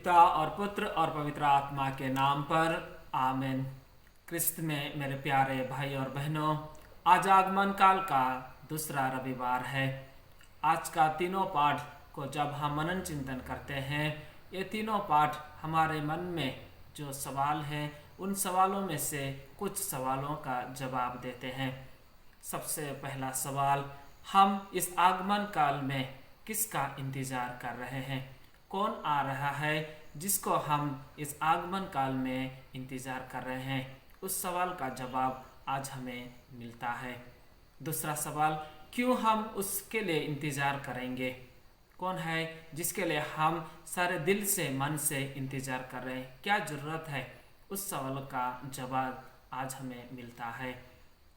पिता और पुत्र और पवित्र आत्मा के नाम पर आमीन। क्रिस्त में मेरे प्यारे भाई और बहनों, आज आगमन काल का दूसरा रविवार है। आज का तीनों पाठ को जब हम मनन चिंतन करते हैं, ये तीनों पाठ हमारे मन में जो सवाल हैं उन सवालों में से कुछ सवालों का जवाब देते हैं। सबसे पहला सवाल, हम इस आगमन काल में किसका इंतजार कर रहे हैं? कौन आ रहा है जिसको हम इस आगमन काल में इंतजार कर रहे हैं? उस सवाल का जवाब आज हमें मिलता है। दूसरा सवाल, क्यों हम उसके लिए इंतजार करेंगे? कौन है जिसके लिए हम सारे दिल से मन से इंतजार कर रहे हैं? क्या जरूरत है? उस सवाल का जवाब आज हमें मिलता है।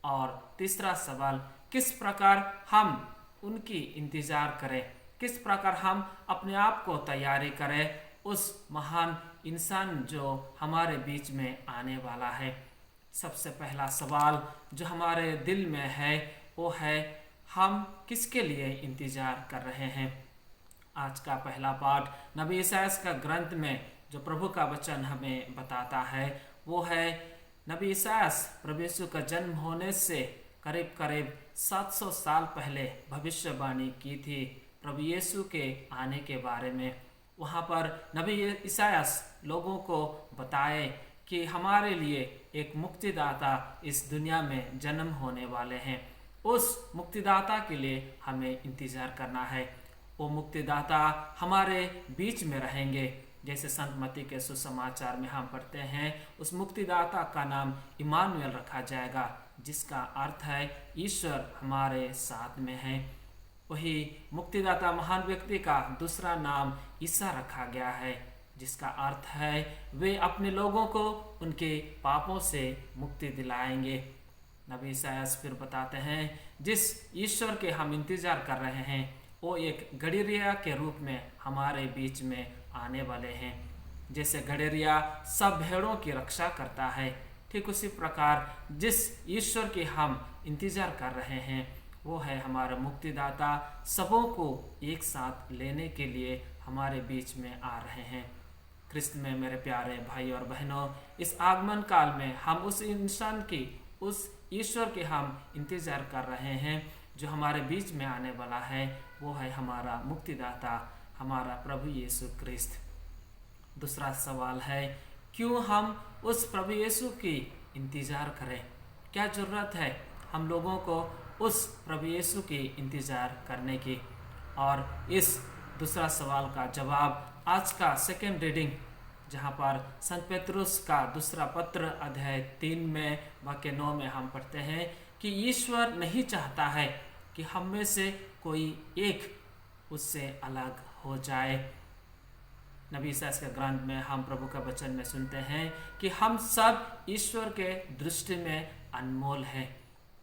और तीसरा सवाल, किस प्रकार हम उनकी इंतजार करें? किस प्रकार हम अपने आप को तैयारी करें उस महान इंसान जो हमारे बीच में आने वाला है? सबसे पहला सवाल जो हमारे दिल में है वो है, हम किसके लिए इंतजार कर रहे हैं? आज का पहला पाठ नबी ईसायास का ग्रंथ में जो प्रभु का वचन हमें बताता है वो है, नबी ईसायास प्रभु यीशु का जन्म होने से करीब करीब 700 साल पहले भविष्यवाणी की थी प्रभु यीशु के आने के बारे में। वहाँ पर नबी ईसायास लोगों को बताए कि हमारे लिए एक मुक्तिदाता इस दुनिया में जन्म होने वाले हैं। उस मुक्तिदाता के लिए हमें इंतजार करना है। वो मुक्तिदाता हमारे बीच में रहेंगे। जैसे संत मत्ती के सुसमाचार में हम पढ़ते हैं, उस मुक्तिदाता का नाम इमानुएल रखा जाएगा, जिसका अर्थ है ईश्वर हमारे साथ में है। वही मुक्तिदाता महान व्यक्ति का दूसरा नाम ईसा रखा गया है, जिसका अर्थ है वे अपने लोगों को उनके पापों से मुक्ति दिलाएंगे। नबी ईसायास फिर बताते हैं, जिस ईश्वर के हम इंतजार कर रहे हैं वो एक गडरिया के रूप में हमारे बीच में आने वाले हैं। जैसे गडरिया सब भेड़ों की रक्षा करता है, ठीक उसी प्रकार जिस ईश्वर के हम इंतजार कर रहे हैं वो है हमारा मुक्तिदाता, सबों को एक साथ लेने के लिए हमारे बीच में आ रहे हैं। क्रिस्त में मेरे प्यारे भाई और बहनों, इस आगमन काल में हम उस इंसान की, उस ईश्वर के हम इंतजार कर रहे हैं जो हमारे बीच में आने वाला है। वो है हमारा मुक्तिदाता, हमारा प्रभु यीशु क्रिस्त। दूसरा सवाल है, क्यों हम उस प्रभु यीशु की इंतजार करें? क्या जरूरत है हम लोगों को उस प्रभु यीशु की इंतजार करने की? और इस दूसरा सवाल का जवाब आज का सेकेंड रीडिंग, जहाँ पर संत पेतरुस का दूसरा पत्र अध्याय 3 में वाक्य 9 में हम पढ़ते हैं कि ईश्वर नहीं चाहता है कि हम में से कोई एक उससे अलग हो जाए। नबी ईसायास के ग्रंथ में हम प्रभु का वचन में सुनते हैं कि हम सब ईश्वर के दृष्टि में अनमोल हैं,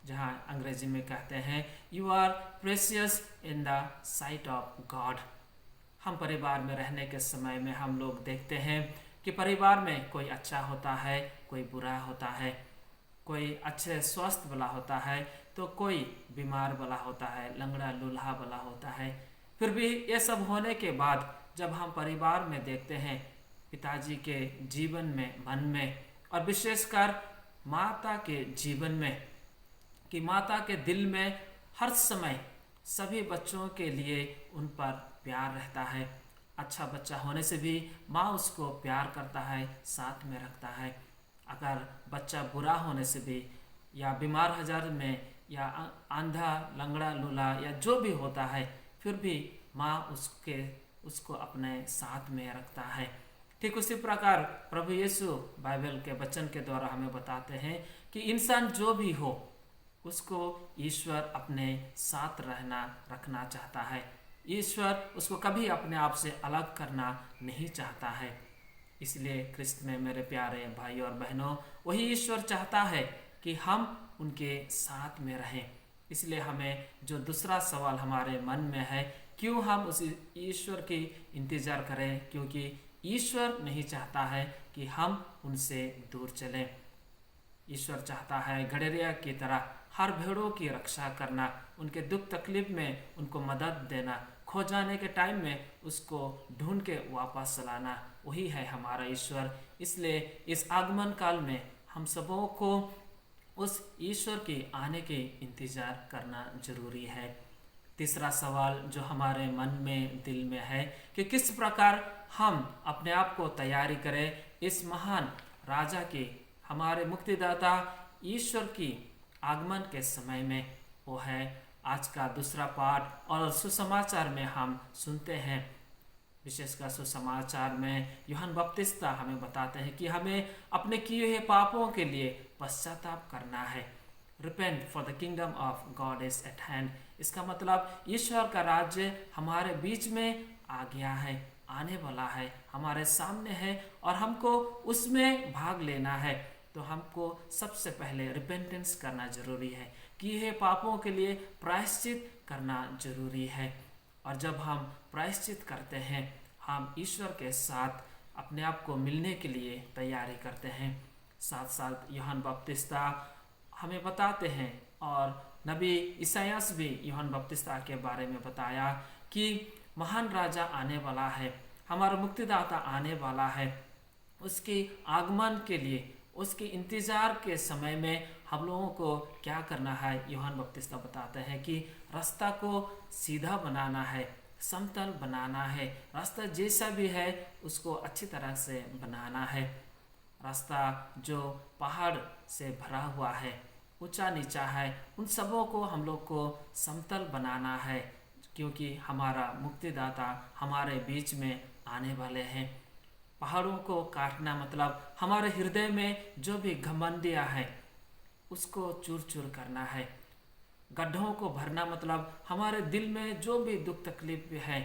जहाँ अंग्रेजी में कहते हैं, you are precious in the sight of God. हम परिवार में रहने के समय में हम लोग देखते हैं कि परिवार में कोई अच्छा होता है, कोई बुरा होता है, कोई अच्छे स्वस्थ वाला होता है तो कोई बीमार वाला होता है, लंगड़ा लूल्हा वाला होता है। फिर भी ये सब होने के बाद जब हम परिवार में देखते हैं पिताजी के जीवन में, मन में, और विशेषकर माता के जीवन में, कि माता के दिल में हर समय सभी बच्चों के लिए उन पर प्यार रहता है। अच्छा बच्चा होने से भी माँ उसको प्यार करता है, साथ में रखता है। अगर बच्चा बुरा होने से भी, या बीमार हजार में, या अंधा, लंगड़ा, लूला, या जो भी होता है, फिर भी माँ उसको अपने साथ में रखता है। ठीक उसी प्रकार प्रभु यीशु बाइबल के वचन के द्वारा हमें बताते हैं कि इंसान जो भी हो उसको ईश्वर अपने साथ रखना चाहता है। ईश्वर उसको कभी अपने आप से अलग करना नहीं चाहता है। इसलिए क्रिस्त में मेरे प्यारे भाई और बहनों, वही ईश्वर चाहता है कि हम उनके साथ में रहें। इसलिए हमें जो दूसरा सवाल हमारे मन में है, क्यों हम उस ईश्वर की इंतजार करें? क्योंकि ईश्वर नहीं चाहता है कि हम उनसे दूर चलें। ईश्वर चाहता है गडरिया की तरह हर भेड़ों की रक्षा करना, उनके दुख तकलीफ में उनको मदद देना, खो जाने के टाइम में उसको ढूंढ के वापस लाना। वही है हमारा ईश्वर। इसलिए इस आगमन काल में हम सबों को उस ईश्वर के आने के इंतज़ार करना जरूरी है। तीसरा सवाल जो हमारे मन में दिल में है कि किस प्रकार हम अपने आप को तैयारी करें इस महान राजा के, हमारे मुक्तिदाता ईश्वर की आगमन के समय में, वो है आज का दूसरा पाठ। और सुसमाचार में हम सुनते हैं, विशेषकर सुसमाचार में यूहन्ना बपतिस्ता हमें बताते हैं कि हमें अपने किए हुए पापों के लिए पश्चाताप करना है। Repent for the kingdom of God is eight hand. इसका मतलब ईश्वर का राज्य हमारे बीच में आ गया है, आने वाला है, हमारे सामने है और हमको उसमें भाग लेना है। तो हमको सबसे पहले रिपेंटेंस करना जरूरी है, किए हुए पापों के लिए प्रायश्चित करना जरूरी है। और जब हम प्रायश्चित करते हैं, हम ईश्वर के साथ अपने आप को मिलने के लिए तैयारी करते हैं। साथ साथ यूहन्ना बपतिस्ता हमें बताते हैं और नबी इसायास भी यूहन्ना बपतिस्ता के बारे में बताया कि महान राजा आने वाला है, हमारा मुक्तिदाता आने वाला है। उसके आगमन के लिए, उसके इंतज़ार के समय में हम लोगों को क्या करना है। यूहन्ना बपतिस्ता बताते हैं कि रास्ता को सीधा बनाना है, समतल बनाना है, रास्ता जैसा भी है उसको अच्छी तरह से बनाना है। रास्ता जो पहाड़ से भरा हुआ है, ऊंचा नीचा है, उन सबों को हम लोग को समतल बनाना है, क्योंकि हमारा मुक्तिदाता हमारे बीच में आने वाले हैं। पहाड़ों को काटना मतलब हमारे हृदय में जो भी घमंडियाँ है उसको चूर चूर करना है। गड्ढों को भरना मतलब हमारे दिल में जो भी दुख तकलीफ है,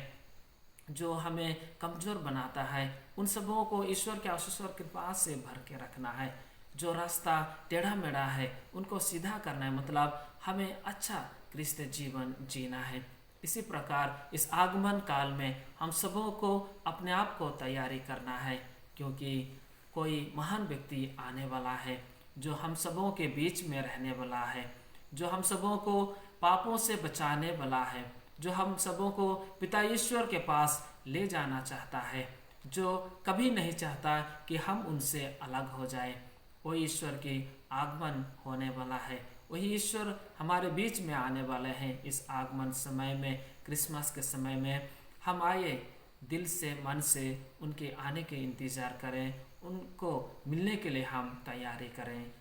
जो हमें कमज़ोर बनाता है, उन सबों को ईश्वर के आशीष और कृपा से भर के रखना है। जो रास्ता टेढ़ा मेढ़ा है उनको सीधा करना है, मतलब हमें अच्छा क्रिस्त जीवन जीना है। इसी प्रकार इस आगमन काल में हम सबों को अपने आप को तैयारी करना है, क्योंकि कोई महान व्यक्ति आने वाला है जो हम सबों के बीच में रहने वाला है, जो हम सबों को पापों से बचाने वाला है, जो हम सबों को पिता ईश्वर के पास ले जाना चाहता है, जो कभी नहीं चाहता कि हम उनसे अलग हो जाए। वो ईश्वर की आगमन होने वाला है, वही ईश्वर हमारे बीच में आने वाले हैं। इस आगमन समय में, क्रिसमस के समय में हम आए दिल से, मन से उनके आने के इंतज़ार करें, उनको मिलने के लिए हम तैयारी करें।